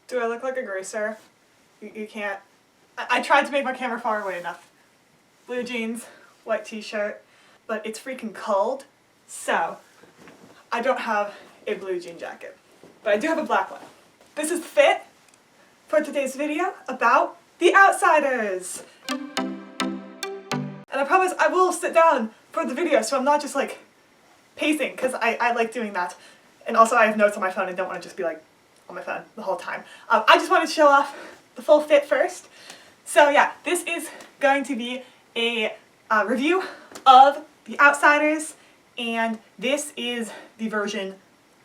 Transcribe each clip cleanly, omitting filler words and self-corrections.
Do I look like a greaser? You can't. I tried to make my camera far away enough. Blue jeans, white t-shirt, but it's freaking cold, so I don't have a blue jean jacket, but I do have a black one. This is the fit for today's video about The Outsiders. And I promise I will sit down for the video so I'm not just like pacing, because I like doing that. And also I have notes on my phone and don't want to just be like on my phone the whole time. I just wanted to show off the full fit first. So yeah, this is going to be a review of The Outsiders, and this is the version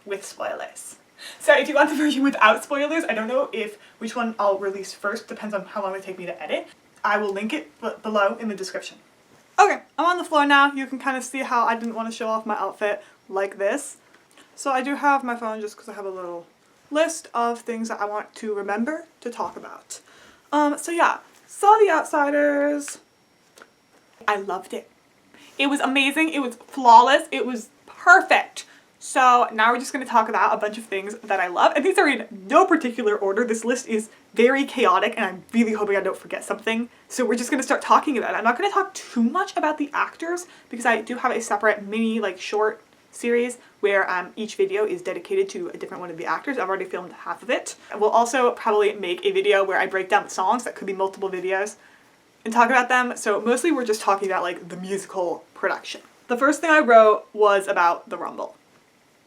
with spoilers. So if you want the version without spoilers, I don't know which one I'll release first, depends on how long it takes me to edit. I will link it below in the description. Okay, I'm on the floor now. You can kind of see how I didn't want to show off my outfit like this. So I do have my phone just because I have a little list of things that I want to remember to talk about. So yeah, saw The Outsiders. I loved it. It was amazing. It was flawless. It was perfect. So now we're just going to talk about a bunch of things that I love. And these are in no particular order. This list is very chaotic and I'm really hoping I don't forget something. So we're just going to start talking about it. I'm not going to talk too much about the actors because I do have a separate mini short series where each video is dedicated to a different one of the actors. I've already filmed half of it. We'll also probably make a video where I break down the songs. That could be multiple videos and talk about them. So mostly we're just talking about the musical production. The first thing I wrote was about the Rumble.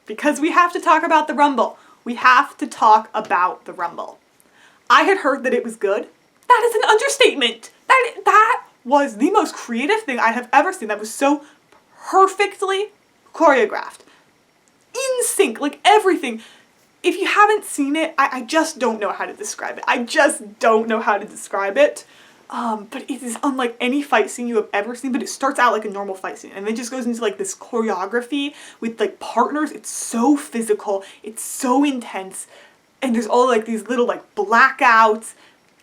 Because we have to talk about the Rumble. We have to talk about the Rumble. I had heard that it was good. That is an understatement. That was the most creative thing I have ever seen. That was so perfectly choreographed. In sync, everything. If you haven't seen it, I just don't know how to describe it. I just don't know how to describe it. But it is unlike any fight scene you have ever seen, but it starts out like a normal fight scene and then just goes into this choreography with partners. It's so physical, it's so intense, and there's all these little blackouts,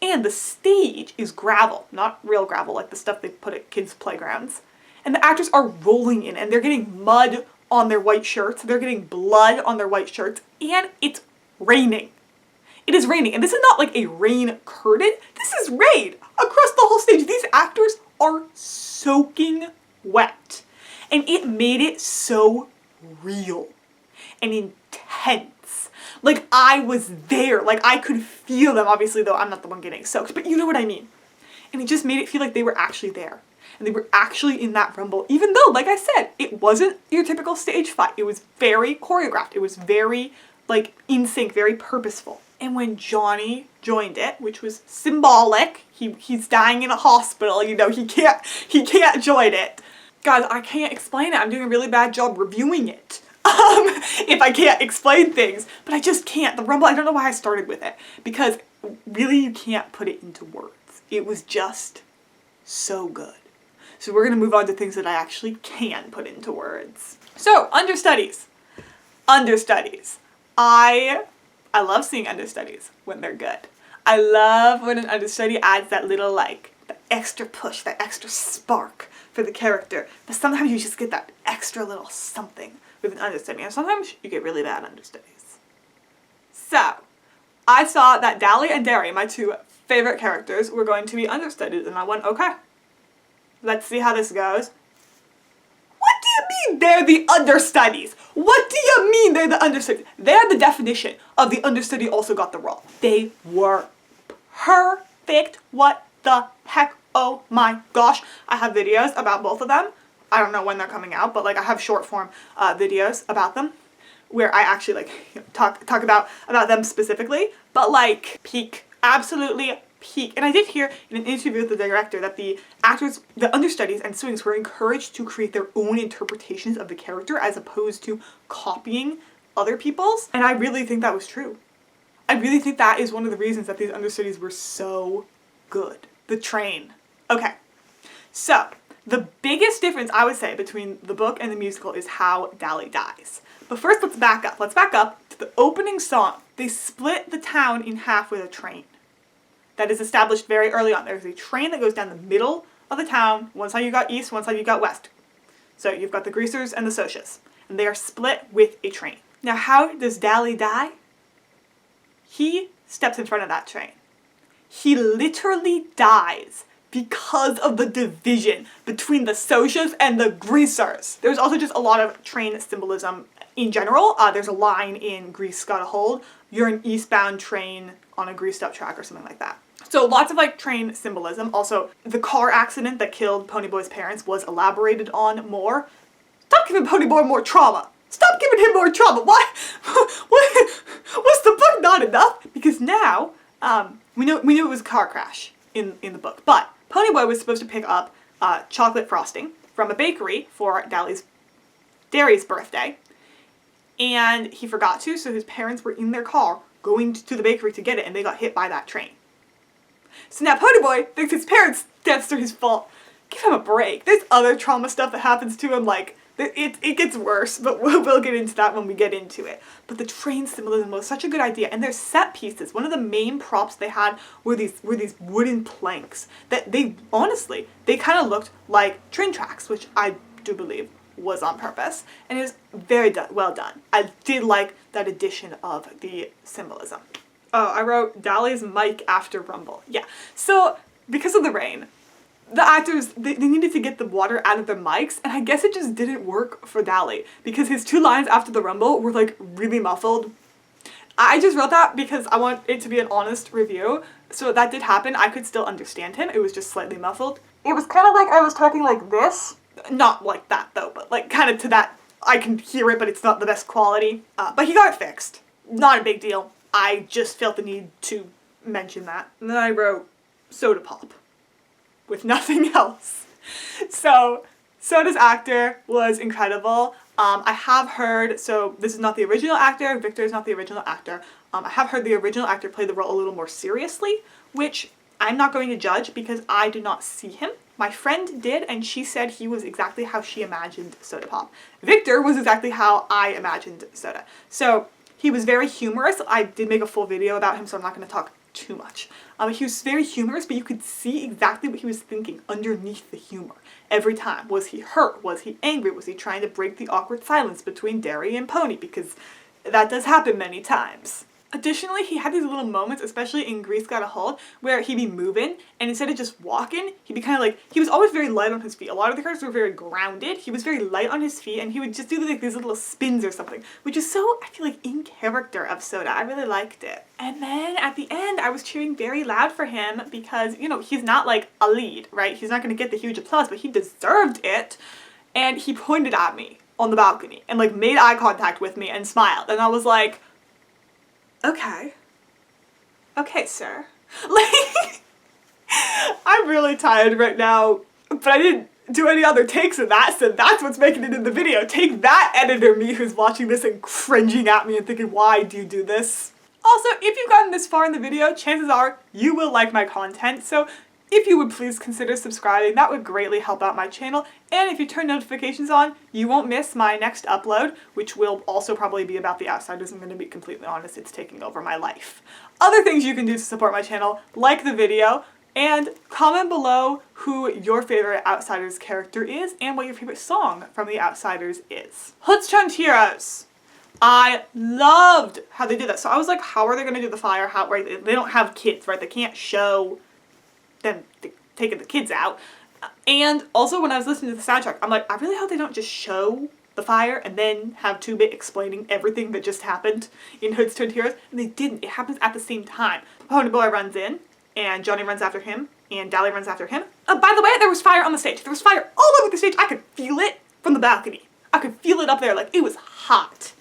and the stage is gravel, not real gravel, like the stuff they put at kids' playgrounds. And the actors are rolling in and they're getting mud on their white shirts, they're getting blood on their white shirts, and it's raining. It is raining, and this is not a rain curtain, this is rain across the whole stage. These actors are soaking wet, and it made it so real and intense. I was there, I could feel them, obviously, though I'm not the one getting soaked, but you know what I mean. And it just made it feel like they were actually there, and they were actually in that Rumble, even though, like I said, it wasn't your typical stage fight. It was very choreographed, it was very, in sync, very purposeful. And when Johnny joined it, which was symbolic, he's dying in a hospital, he can't join it. Guys, I can't explain it. I'm doing a really bad job reviewing it. If I can't explain things, but I just can't. The Rumble, I don't know why I started with it, because really you can't put it into words. It was just so good. So we're gonna move on to things that I actually can put into words. So, Understudies. Understudies. I love seeing understudies when they're good. I love when an understudy adds that little the extra push, that extra spark for the character. But sometimes you just get that extra little something with an understudy, and sometimes you get really bad understudies. So, I saw that Dally and Derry, my two favorite characters, were going to be understudies, and I went, okay, let's see how this goes. What do you mean they're the understudies? What do you mean they're the understudies? They're the definition of the understudy also got the role. They were perfect. What the heck? Oh my gosh. I have videos about both of them. I don't know when they're coming out, but I have short form videos about them where I actually talk about them specifically. But peak. Absolutely peak. And I did hear in an interview with the director that the actors, the understudies and swings were encouraged to create their own interpretations of the character as opposed to copying other people's. And I really think that was true. I really think that is one of the reasons that these understudies were so good. The train. Okay. So, the biggest difference I would say between the book and the musical is how Dally dies. But first let's back up. Let's back up to the opening song. They split the town in half with a train. That is established very early on. There's a train that goes down the middle of the town. One side you got east, one side you got west. So you've got the Greasers and the Socias. And they are split with a train. Now how does Dally die? He steps in front of that train. He literally dies because of the division between the socias and the greasers. There's also just a lot of train symbolism in general. There's a line in Grease Gotta Hold, you're an eastbound train on a greased up track or something like that. So lots of like train symbolism. Also, the car accident that killed Ponyboy's parents was elaborated on more. Stop giving Ponyboy more trauma. Stop giving him more trauma. Why? Was the book not enough? Because now, we knew it was a car crash in the book, but Ponyboy was supposed to pick up chocolate frosting from a bakery for Derry's birthday, and he forgot to, so his parents were in their car going to the bakery to get it, and they got hit by that train. So now Ponyboy thinks his parents' deaths are his fault. Give him a break. There's other trauma stuff that happens to him, like, it gets worse, but we'll get into that when we get into it. But the train symbolism was such a good idea, and their set pieces, one of the main props they had were these wooden planks that they kind of looked like train tracks, which I do believe was on purpose, and it was very well done. I did like that addition of the symbolism. Oh, I wrote Dally's mic after Rumble. Yeah, so because of the rain, the actors, they needed to get the water out of their mics, and I guess it just didn't work for Dally, because his 2 lines after the rumble were like really muffled. I just wrote that because I want it to be an honest review, so that did happen. I could still understand him, it was just slightly muffled. It was kind of like I was talking like this. Not like that though, but like kind of to that, I can hear it, but it's not the best quality. But he got it fixed. Not a big deal. I just felt the need to mention that. And then I wrote Sodapop. With nothing else. So, Soda's actor was incredible. I have heard, so this is not the original actor, Victor is not the original actor. I have heard the original actor play the role a little more seriously, which I'm not going to judge because I did not see him. My friend did, and she said he was exactly how she imagined Sodapop. Victor was exactly how I imagined Soda. So, he was very humorous. I did make a full video about him, so I'm not going to talk too much. He was very humorous, but you could see exactly what he was thinking underneath the humor. Every time. Was he hurt? Was he angry? Was he trying to break the awkward silence between Derry and Pony? Because that does happen many times. Additionally, he had these little moments, especially in Grease Gotta Hold, where he'd be moving, and instead of just walking, he'd be kind of like, he was always very light on his feet. A lot of the characters were very grounded. He was very light on his feet, and he would just do like these little spins or something, which is so, I feel like, in character of Soda. I really liked it. And then at the end, I was cheering very loud for him because, you know, he's not like a lead, right? He's not going to get the huge applause, but he deserved it. And he pointed at me on the balcony and like made eye contact with me and smiled. And I was like, okay, sir. Like, I'm really tired right now, but I didn't do any other takes of that, so that's what's making it in the video. Take that, editor me who's watching this and cringing at me and thinking, why do you do this? Also, if you've gotten this far in the video, chances are you will like my content, so if you would please consider subscribing, that would greatly help out my channel. And if you turn notifications on, you won't miss my next upload, which will also probably be about The Outsiders. I'm going to be completely honest, it's taking over my life. Other things you can do to support my channel, like the video, and comment below who your favorite Outsiders character is and what your favorite song from The Outsiders is. Let's turn to Heroes. I loved how they did that. So I was like, how are they going to do the fire? How, right? They don't have kids, right? They can't show them taking the kids out. And also when I was listening to the soundtrack, I'm like, I really hope they don't just show the fire and then have 2-Bit explaining everything that just happened in Hoods Turned Heroes. And they didn't. It happens at the same time. Ponyboy runs in, and Johnny runs after him, and Dally runs after him. By the way, there was fire on the stage. There was fire all over the stage. I could feel it from the balcony. I could feel it up there. Like, it was hot.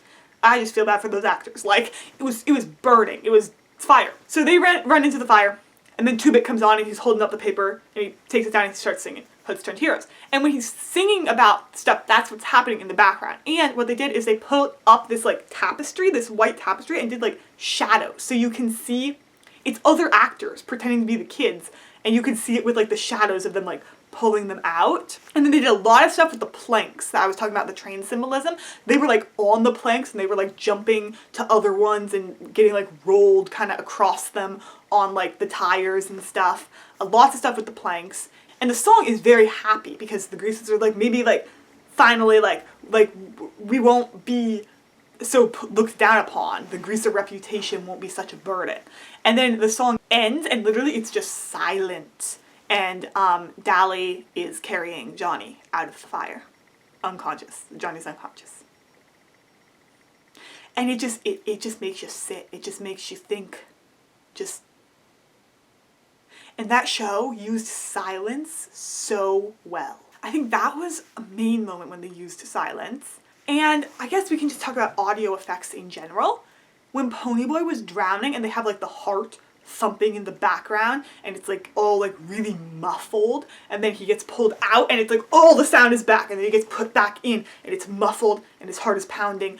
I just feel bad for those actors. Like, it was burning. It was fire. So they run into the fire. And then 2-Bit comes on and he's holding up the paper and he takes it down and he starts singing Hoods Turned Heroes. And when he's singing about stuff, that's what's happening in the background. And what they did is they put up this like tapestry, this white tapestry, and did like shadows. So you can see it's other actors pretending to be the kids, and you can see it with like the shadows of them like pulling them out. And then they did a lot of stuff with the planks that I was talking about, the train symbolism. They were like on the planks and they were like jumping to other ones and getting like rolled kind of across them on like the tires and stuff. Lots of stuff with the planks. And the song is very happy because the Greasers are like, maybe like finally like we won't be so looked down upon. The greaser reputation won't be such a burden. And then the song ends and literally it's just silent. And Dally is carrying Johnny out of the fire. Unconscious. Johnny's unconscious. And it just makes you sit. It just makes you think. And that show used silence so well. I think that was a main moment when they used silence. And I guess we can just talk about audio effects in general. When Ponyboy was drowning and they have like the heart thumping in the background and it's like all like really muffled, and then he gets pulled out and it's like all the sound is back, and then he gets put back in and it's muffled and his heart is pounding.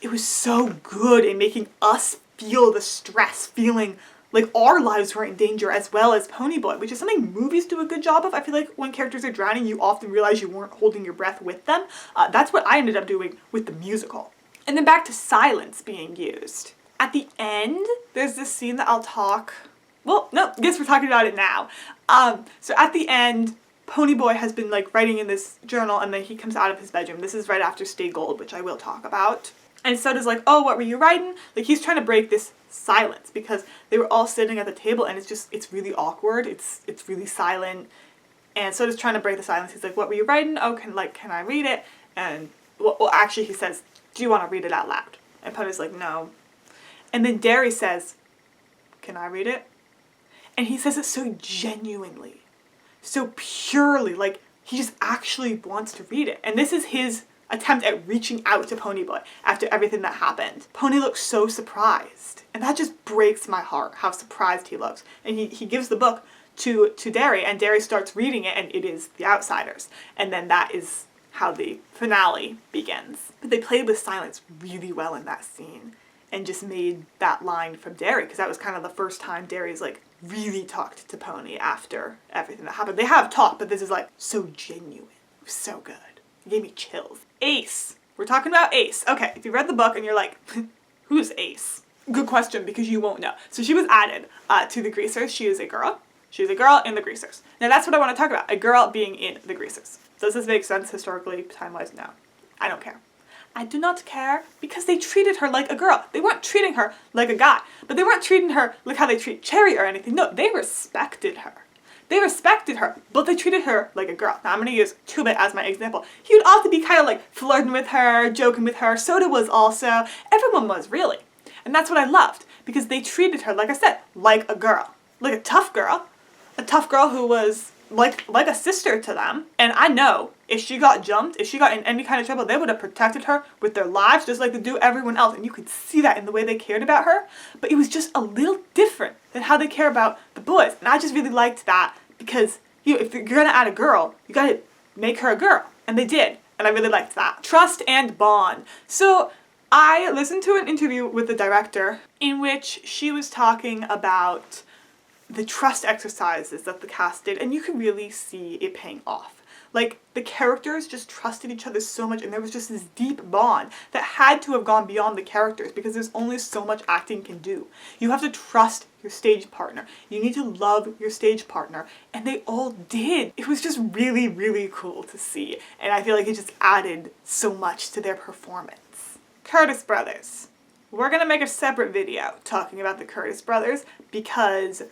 It was so good in making us feel the stress, feeling like our lives were in danger as well as Ponyboy, which is something movies do a good job of. I feel like when characters are drowning, you often realize you weren't holding your breath with them. That's what I ended up doing with the musical. And then back to silence being used. At the end, there's this scene that I'll talk... Well, no, I guess we're talking about it now. So at the end, Ponyboy has been like writing in this journal and then he comes out of his bedroom. This is right after Stay Gold, which I will talk about. And Soda's like, oh, what were you writing? Like, he's trying to break this silence because they were all sitting at the table and it's really awkward. It's really silent. And Soda's trying to break the silence. He's like, what were you writing? Oh, can I read it? And, well, actually, he says, do you want to read it out loud? And Pony's like, no. And then Derry says, can I read it? And he says it so genuinely, so purely, like, he just actually wants to read it. And this is his attempt at reaching out to Ponyboy after everything that happened. Pony looks so surprised, and that just breaks my heart, how surprised he looks. And he gives the book to Derry, and Derry starts reading it, and it is The Outsiders. And then that is how the finale begins. But they played with silence really well in that scene, and just made that line from Derry, because that was kind of the first time Derry's like really talked to Pony after everything that happened. They have talked, but this is like so genuine. It was so good. It gave me chills. Ace. We're talking about Ace. Okay, if you read the book and you're like, who's Ace? Good question, because you won't know. So she was added to the Greasers. She is a girl. She's a girl in the Greasers. Now that's what I want to talk about, a girl being in the Greasers. Does this make sense historically, time-wise? No. I don't care. I do not care because they treated her like a girl. They weren't treating her like a guy, but they weren't treating her like how they treat Cherry or anything. No, they respected her. They respected her, but they treated her like a girl. Now I'm going to use Two-Bit as my example. He would often be kind of like flirting with her, joking with her. Soda was also. Everyone was, really. And that's what I loved, because they treated her, like I said, like a girl. Like a tough girl. A tough girl who was like a sister to them. And I know if she got jumped, if she got in any kind of trouble, they would have protected her with their lives just like they do everyone else. And you could see that in the way they cared about her. But it was just a little different than how they care about the boys. And I just really liked that, because if you're going to add a girl, you got to make her a girl. And they did. And I really liked that. Trust and bond. So I listened to an interview with the director in which she was talking about the trust exercises that the cast did, and you could really see it paying off. Like, the characters just trusted each other so much, and there was just this deep bond that had to have gone beyond the characters, because there's only so much acting can do. You have to trust your stage partner. You need to love your stage partner, and they all did. It was just really, really cool to see, and I feel like it just added so much to their performance. Curtis Brothers. We're gonna make a separate video talking about the Curtis Brothers, because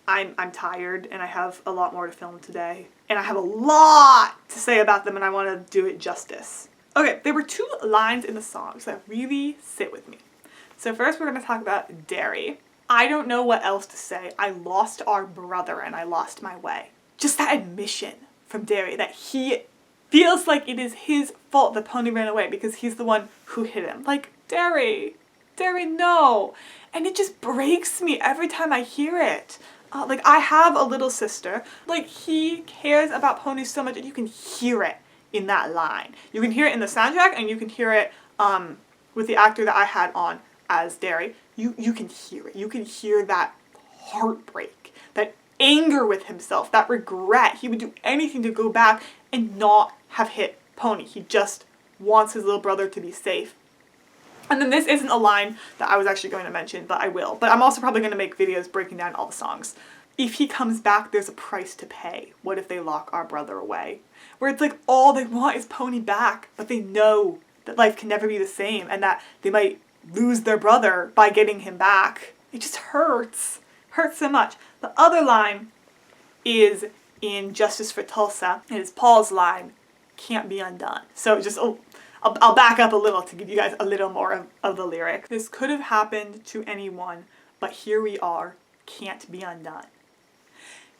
I'm tired and I have a lot more to film today. And I have a lot to say about them and I want to do it justice. Okay, there were two lines in the songs that really sit with me. So first we're going to talk about Derry. I don't know what else to say. I lost our brother and I lost my way. Just that admission from Derry that he feels like it is his fault that Pony ran away because he's the one who hit him. Like, Derry, no. And it just breaks me every time I hear it. Like, I have a little sister. Like, he cares about Pony so much, and you can hear it in that line. You can hear it in the soundtrack, and you can hear it with the actor that I had on as Derry. You can hear it. You can hear that heartbreak, that anger with himself, that regret. He would do anything to go back and not have hit Pony. He just wants his little brother to be safe. And then this isn't a line that I was actually going to mention, but I will. But I'm also probably going to make videos breaking down all the songs. If he comes back, there's a price to pay. What if they lock our brother away? Where it's like all they want is Pony back, but they know that life can never be the same, and that they might lose their brother by getting him back. It just hurts. Hurts so much. The other line is in Justice for Tulsa. It is Paul's line, "Can't be undone." So just, I'll back up a little to give you guys a little more of the lyric. "This could have happened to anyone, but here we are, can't be undone."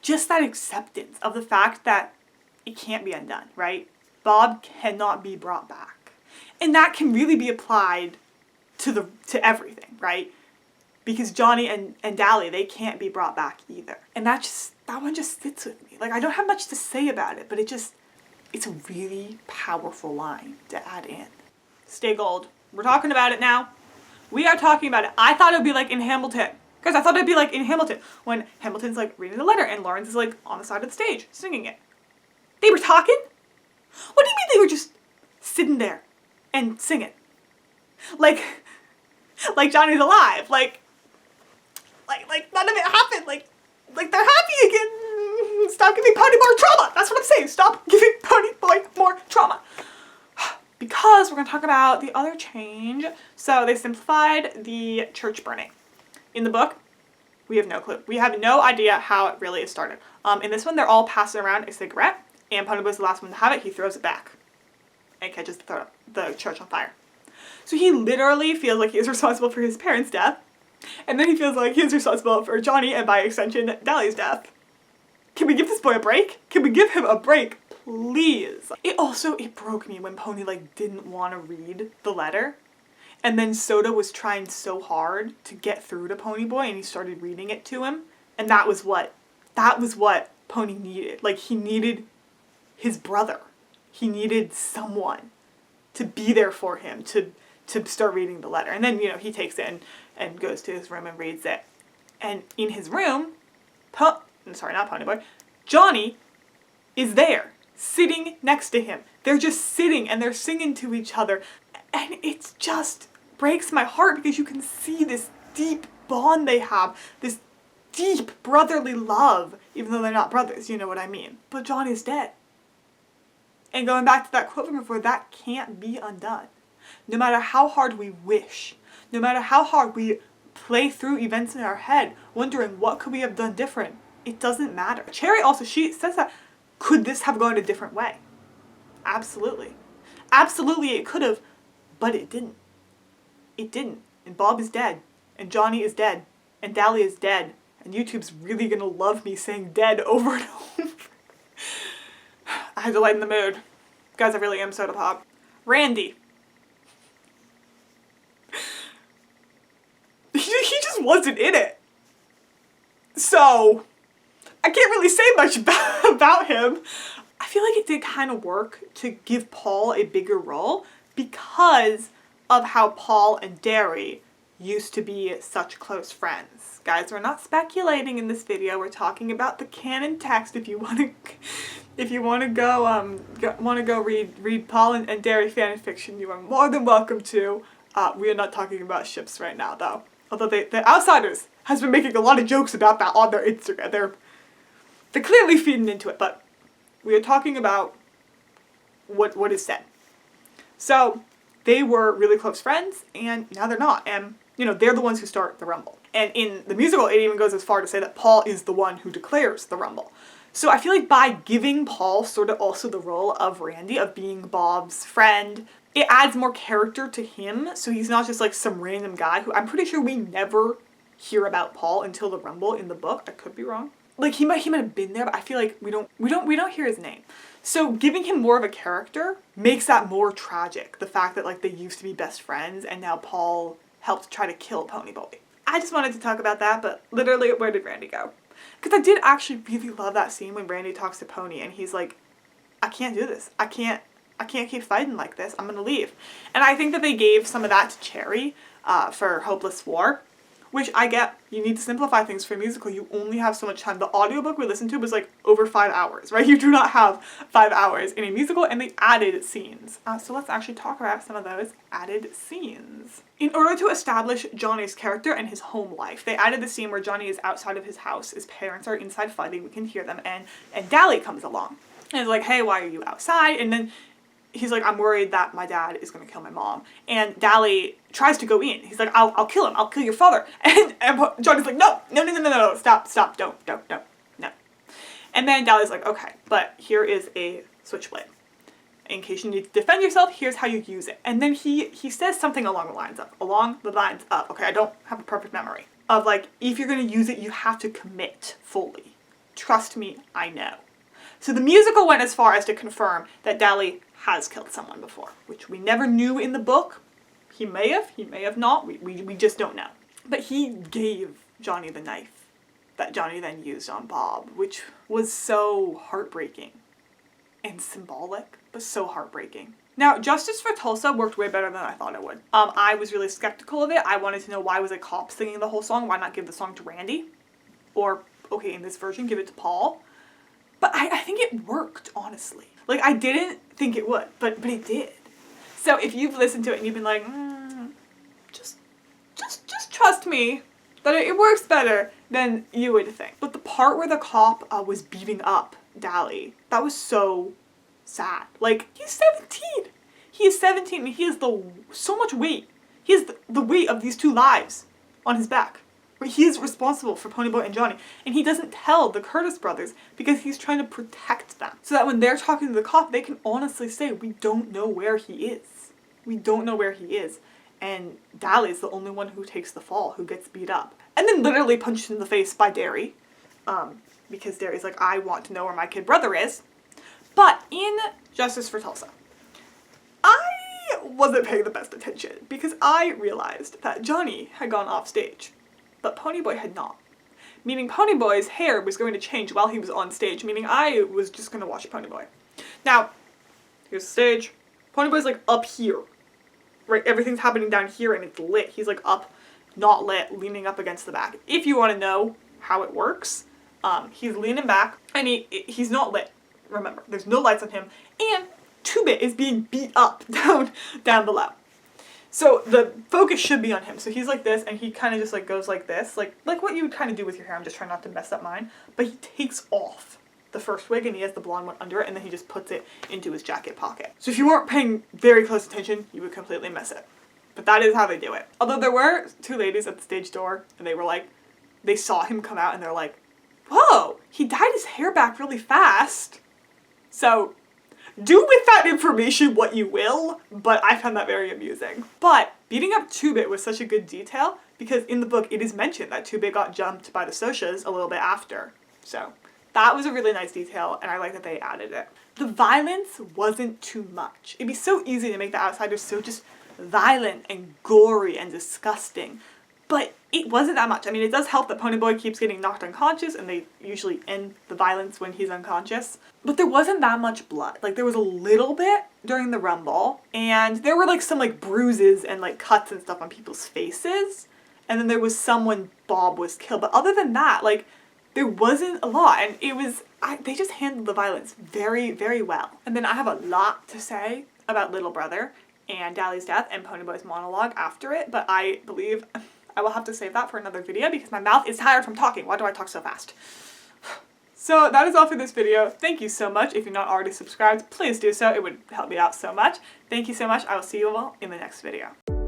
Just that acceptance of the fact that it can't be undone, right? Bob cannot be brought back. And that can really be applied to everything, right? Because Johnny and Dally, they can't be brought back either. And that one just sits with me. Like, I don't have much to say about it, but it's a really powerful line to add in. Stay gold. We're talking about it now. We are talking about it. I thought it would be like in Hamilton. Guys, I thought it'd be like in Hamilton, when Hamilton's like reading the letter and Lawrence is like on the side of the stage singing it. They were talking? What do you mean they were just sitting there and singing? Like Johnny's alive. Like none of it happened. Like they're happy again. Stop giving Pony more trauma. That's what I'm saying. Stop giving Pony Boy more trauma. Because we're going to talk about the other change. So they simplified the church burning. In the book, we have no clue. We have no idea how it really started. In this one, they're all passing around a cigarette, and Ponyboy's the last one to have it. He throws it back and catches the church on fire. So he literally feels like he is responsible for his parents' death, and then he feels like he is responsible for Johnny and, by extension, Dally's death. Can we give this boy a break? Can we give him a break, please? It broke me when Pony didn't want to read the letter. And then Soda was trying so hard to get through to Ponyboy, and he started reading it to him. And that was what Pony needed. He needed his brother. He needed someone to be there for him, to start reading the letter. And then, he takes it and goes to his room and reads it. And in his room, not Ponyboy, Johnny is there, sitting next to him. They're just sitting and they're singing to each other. And it's just breaks my heart because you can see this deep bond they have, this deep brotherly love, even though they're not brothers, you know what I mean. But Johnny's dead. And going back to that quote from before, that can't be undone. No matter how hard we wish, no matter how hard we play through events in our head, wondering what could we have done different, it doesn't matter. Cherry also, she says that, could this have gone a different way? Absolutely. Absolutely it could have, but it didn't. It didn't. And Bob is dead. And Johnny is dead. And Dally is dead. And YouTube's really gonna love me saying dead over and over. I had to lighten the mood. Guys, I really am Sodapop. Randy. He just wasn't in it. So, I can't really say much about him. I feel like it did kind of work to give Paul a bigger role because of how Paul and Derry used to be such close friends. Guys, we're not speculating in this video. We're talking about the canon text. If you want to go read Paul and Derry fan fiction, you are more than welcome to. We are not talking about ships right now, though. Although the Outsiders has been making a lot of jokes about that on their Instagram. They're clearly feeding into it, but we are talking about what is said. So they were really close friends, and now they're not. And, they're the ones who start the Rumble. And in the musical, it even goes as far to say that Paul is the one who declares the Rumble. So I feel like by giving Paul sort of also the role of Randy, of being Bob's friend, it adds more character to him. So he's not just some random guy who, I'm pretty sure we never hear about Paul until the Rumble in the book. I could be wrong. He might have been there, but I feel like we don't hear his name. So giving him more of a character makes that more tragic. The fact that they used to be best friends and now Paul helped try to kill Ponyboy. I just wanted to talk about that, but literally, where did Randy go? Because I did actually really love that scene when Randy talks to Pony and he's like, I can't do this. I can't keep fighting like this. I'm gonna leave. And I think that they gave some of that to Cherry for Hopeless War. Which I get, you need to simplify things for a musical. You only have so much time. The audiobook we listened to was over 5 hours, right? You do not have 5 hours in a musical, and they added scenes. So let's actually talk about some of those added scenes. In order to establish Johnny's character and his home life, they added the scene where Johnny is outside of his house. His parents are inside fighting. We can hear them, and Dally comes along. And is like, hey, why are you outside? And then he's like, I'm worried that my dad is gonna kill my mom. And Dally tries to go in. He's like, I'll kill him. I'll kill your father. And Johnny's like, no, stop, don't, no. And then Dally's like, okay, but here is a switchblade. In case you need to defend yourself, here's how you use it. And then he says something along the lines of, okay, I don't have a perfect memory, of like, if you're gonna use it, you have to commit fully. Trust me, I know. So the musical went as far as to confirm that Dally has killed someone before, which we never knew in the book. He may have not, we just don't know. But he gave Johnny the knife that Johnny then used on Bob, which was so heartbreaking and symbolic, but so heartbreaking. Now, Justice for Tulsa worked way better than I thought it would. I was really skeptical of it. I wanted to know, why was a cop singing the whole song? Why not give the song to Randy? Or, okay, in this version, give it to Paul. But I think it worked, honestly. Like, I didn't think it would, but it did. So if you've listened to it and you've been like, just trust me that it works better than you would think. But the part where the cop was beating up Dally, that was so sad. Like, he's 17. He is 17 and he has so much weight. He has the weight of these two lives on his back. He is responsible for Ponyboy and Johnny, and he doesn't tell the Curtis brothers because he's trying to protect them. So that when they're talking to the cop, they can honestly say, we don't know where he is. We don't know where he is. And Dally's the only one who takes the fall, who gets beat up. And then literally punched in the face by Derry. Because Derry's like, I want to know where my kid brother is. But in Justice for Tulsa, I wasn't paying the best attention because I realized that Johnny had gone off stage, but Ponyboy had not. Meaning Ponyboy's hair was going to change while he was on stage, meaning I was just going to watch Ponyboy. Now, here's the stage. Ponyboy's like up here. Right, everything's happening down here and it's lit. He's like up, not lit, leaning up against the back. If you want to know how it works, he's leaning back and he's not lit. Remember, there's no lights on him, and 2-Bit is being beat up down below. So the focus should be on him. So he's like this, and he kind of just like goes like this, like what you would kind of do with your hair. I'm just trying not to mess up mine. But he takes off the first wig and he has the blonde one under it, and then he just puts it into his jacket pocket. So if you weren't paying very close attention, you would completely miss it. But that is how they do it. Although there were two ladies at the stage door, and they were like, they saw him come out and they're like, whoa, he dyed his hair back really fast. So do with that information what you will, but I found that very amusing. But beating up 2-Bit was such a good detail because in the book it is mentioned that 2-Bit got jumped by the Soshas a little bit after. So that was a really nice detail, and I like that they added it. The violence wasn't too much. It'd be so easy to make the Outsiders so just violent and gory and disgusting, but it wasn't that much. I mean, it does help that Ponyboy keeps getting knocked unconscious, and they usually end the violence when he's unconscious. But there wasn't that much blood. Like, there was a little bit during the Rumble, and there were like some like bruises and like cuts and stuff on people's faces, and then there was some when Bob was killed. But other than that, like, there wasn't a lot, and it was, they just handled the violence very, very well. And then I have a lot to say about Little Brother and Dally's death and Ponyboy's monologue after it, but I believe I will have to save that for another video because my mouth is tired from talking. Why do I talk so fast? So that is all for this video. Thank you so much. If you're not already subscribed, please do so. It would help me out so much. Thank you so much. I will see you all in the next video.